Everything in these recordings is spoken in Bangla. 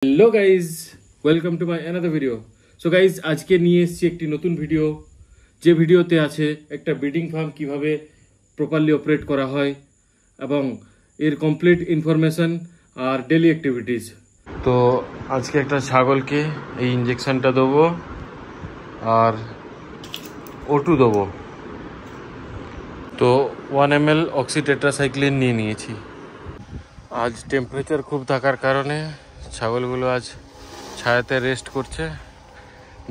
Hello guys, welcome to my another video. So guys, আজকে নিয়ে এসেছি একটি নতুন ভিডিও, যে ভিডিওতে আছে একটা ব্রিডিং ফার্ম কিভাবে প্রপারলি অপারেট করা হয় এবং এর কমপ্লিট ইনফরমেশন আর ডেলি অ্যাক্টিভিটিস। তো আজকে একটা ছাগলকে এই ইঞ্জেকশনটা দেবো আর O2 দেবো। তো 1 ml অক্সিটেট্রাসাইক্লিন নিয়ে নিয়েছি। আজ টেম্পারেচার খুব থাকার কারণে ছাগলগুলো আজ ছায়াতে রেস্ট করছে,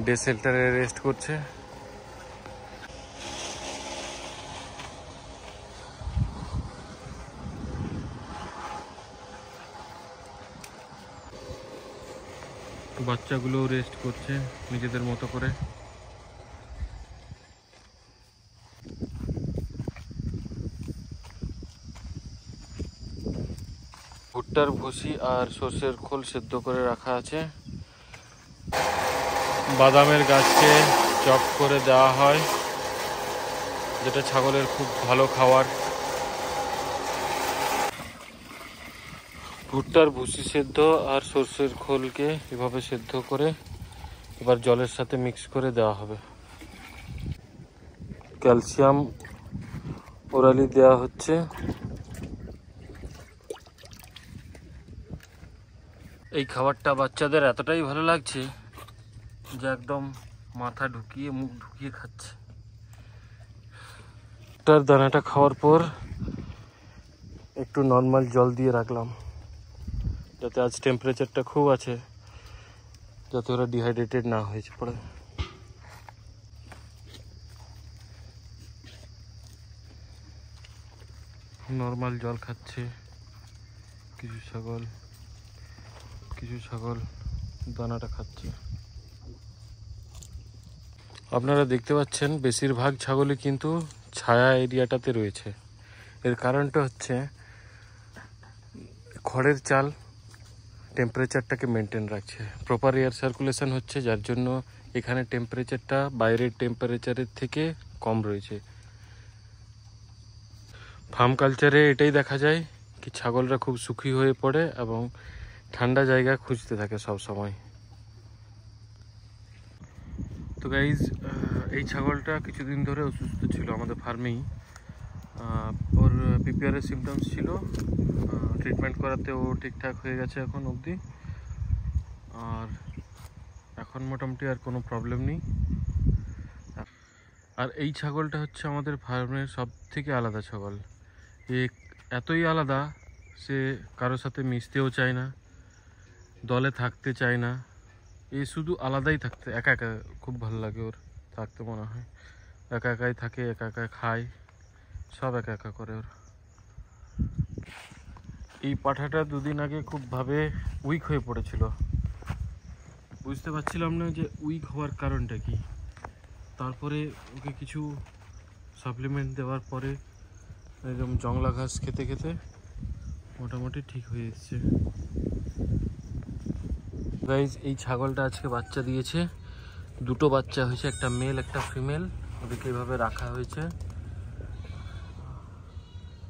ডে শেল্টারে রেস্ট করছে। বাচ্চাগুলো রেস্ট করছে নিজেদের মতো করে। ভুট্টার ভুসি আর সর্ষের খোল সেদ্ধ করে রাখা আছে। বাদামের গাছকে চপ করে দেওয়া হয়, যেটা ছাগলের খুব ভালো খাবার। ভুট্টার ভুসি সেদ্ধ আর সর্ষের খোলকে এভাবে সেদ্ধ করে এবার জলের সাথে মিক্স করে দেওয়া হবে। ক্যালসিয়াম ওরালি দেওয়া হচ্ছে। এই খাবারটা বাচ্চাদের এতটাই ভালো লাগছে যে একদম মাথা ঢুকিয়ে মুখ ঢুকিয়ে খাচ্ছে। তার দানাটা খাওয়ার পর একটু নর্মাল জল দিয়ে রাখলাম, যাতে আজ টেম্পারেচারটা খুব আছে, যাতে ওরা ডিহাইড্রেটেড না হয়েছে পড়ে। নর্মাল জল খাচ্ছে কিছু ছাগল দানাটা খাচ্ছে। আপনারা দেখতে পাচ্ছেন বেশিরভাগ ছাগলই কিন্তু ছায়া এরিয়াটাতে রয়েছে। এর কারণটা হচ্ছে খড়ের চাল টেম্পারেচারটাকে মেনটেন রাখছে, প্রপার এয়ার সার্কুলেশন হচ্ছে, যার জন্য এখানে টেম্পারেচারটা বাইরের টেম্পারেচারের থেকে কম রয়েছে। ফার্ম কালচারে এটাই দেখা যায় কি ছাগলরা খুব সুখী হয়ে পড়ে এবং ঠান্ডা জায়গা খুঁজতে থাকে সব সময়। তো গাইজ, এই ছাগলটা কিছুদিন ধরে অসুস্থ ছিল আমাদের ফার্মেই। ওর পিপিআরের সিমটমস ছিল, ট্রিটমেন্ট করাতে ও ঠিকঠাক হয়ে গেছে এখন অবধি, আর এখন মোটামুটি আর কোনো প্রবলেম নেই। আর এই ছাগলটা হচ্ছে আমাদের ফার্মের সব থেকে আলাদা ছাগল। এতই আলাদা, সে কারোর সাথে মিশতেও চায় না, দলে থাকতে চায় না। এ শুধু আলাদাই থাকতে, একা একা খুব ভালো লাগে ওর থাকতে, মনে হয় একা একাই থাকে, একা একা খায়, সব একা একা করে ওর। এই পাঠাটা দুদিন আগে খুবভাবে উইক হয়ে পড়েছিল, বুঝতে পারছিলাম না যে উইক হওয়ার কারণটা কি। তারপরে ওকে কিছু সাপ্লিমেন্ট দেওয়ার পরে একদম জংলা ঘাস খেতে খেতে মোটামুটি ঠিক হয়ে এসছে। গাইজ, এই ছাগলটা আজকে বাচ্চা দিয়েছে, দুটো বাচ্চা হয়েছে, একটা মেল একটা ফিমেল। ওদেরকে এভাবে রাখা হয়েছে,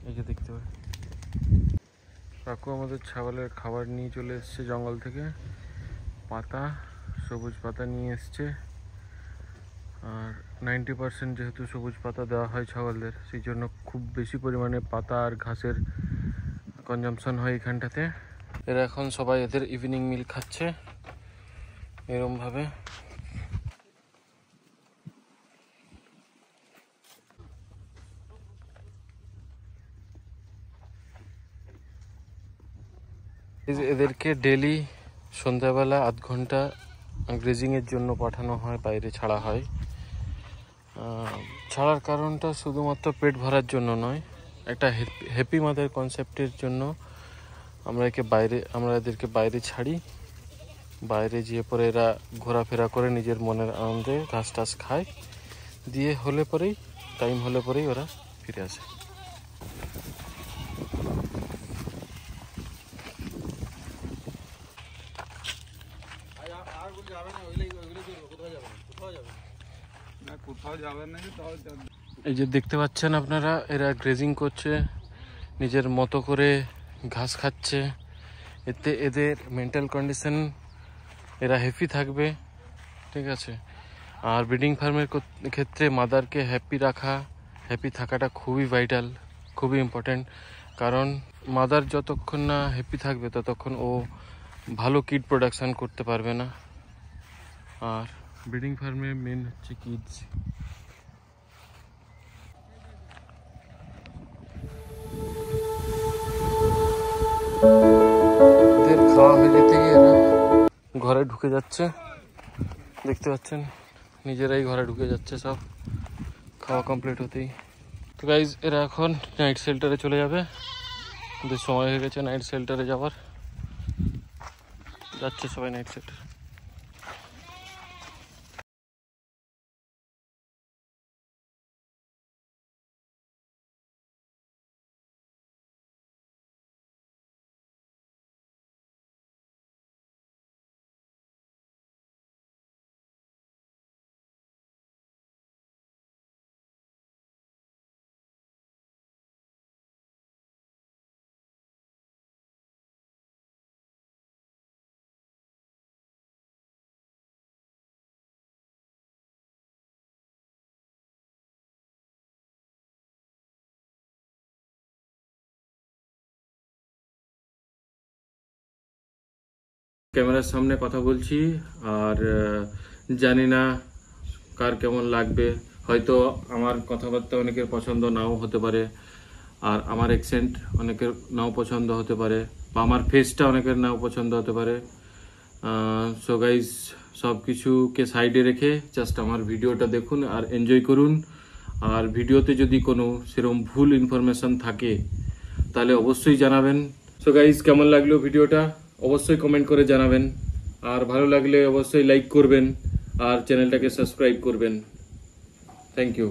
এই যে দেখতে পাই। কাকু আমাদের ছাগলের খাবার নিয়ে চলে এসছে জঙ্গল থেকে, পাতা, সবুজ পাতা নিয়ে এসছে। আর 90% যেহেতু সবুজ পাতা দেওয়া হয় ছাগলদের, সেই জন্য খুব বেশি পরিমাণে পাতা আর ঘাসের কনজাম্পশন হয় এখানটাতে। এরা এখন সবাই এদের ইভিনিং মিল খাচ্ছে এরমভাবে। এদেরকে ডেলি সন্ধ্যাবেলা আধ ঘন্টা গ্রেজিংয়ের জন্য পাঠানো হয়, বাইরে ছাড়া হয়। ছাড়ার কারণটা শুধুমাত্র পেট ভরার জন্য নয়, একটা হ্যাপি মাদার কনসেপ্টের জন্য আমরা এদেরকে বাইরে ছাড়ি। বাইরে যেয়ে পরে এরা ঘোরাফেরা করে নিজের মনের আনন্দে ঘাস টাস খায়, দিয়ে টাইম হলে পরেই ওরা ফিরে আসে। এই যে দেখতে পাচ্ছেন আপনারা, এরা গ্রেজিং করছে, নিজের মতো করে ঘাস খাচ্ছে। এতে এদের মেন্টাল কন্ডিশন, এরা হ্যাপি থাকবে, ঠিক আছে। আর ব্রিডিং ফার্মের ক্ষেত্রে মাদারকে হ্যাপি থাকাটা খুবই ভাইটাল, খুবই ইম্পর্টেন্ট। কারণ মাদার যতক্ষণ না হ্যাপি থাকবে ততক্ষণ ও ভালো কিড প্রোডাকশান করতে পারবে না। আর ব্রিডিং ফার্মে মেন হচ্ছে কিডস। এদের খাওয়া হয়ে যেতে গিয়ে এরা ঘরে ঢুকে যাচ্ছে, দেখতে পাচ্ছেন, নিজেরাই ঘরে ঢুকে যাচ্ছে সব খাওয়া কমপ্লিট হতেই। তো গাইজ এরা এখন নাইট শেল্টারে চলে যাবে, ওদের সময় হয়ে গেছে নাইট শেল্টারে যাওয়ার, যাচ্ছে সবাই নাইট শেল্টার। ক্যামেরার সামনে কথা বলছি আর জানি না কার কেমন লাগবে, হয়তো আমার কথাবার্তা অনেকের পছন্দ নাও হতে পারে, আর আমার অ্যাকসেন্ট অনেকের নাও পছন্দ হতে পারে, বা আমার ফেসটা অনেকের নাও পছন্দ হতে পারে। সো গাইজ সব কিছুকে সাইডে রেখে জাস্ট আমার ভিডিওটা দেখুন আর এনজয় করুন। আর ভিডিওতে যদি কোনো সেরকম ভুল ইনফরমেশন থাকে তাহলে অবশ্যই জানাবেন। সো গাইজ কেমন লাগলো ভিডিওটা অবশ্যই কমেন্ট করে জানাবেন, আর ভালো লাগলে অবশ্যই লাইক করবেন আর চ্যানেলটাকে সাবস্ক্রাইব করবেন। Thank you.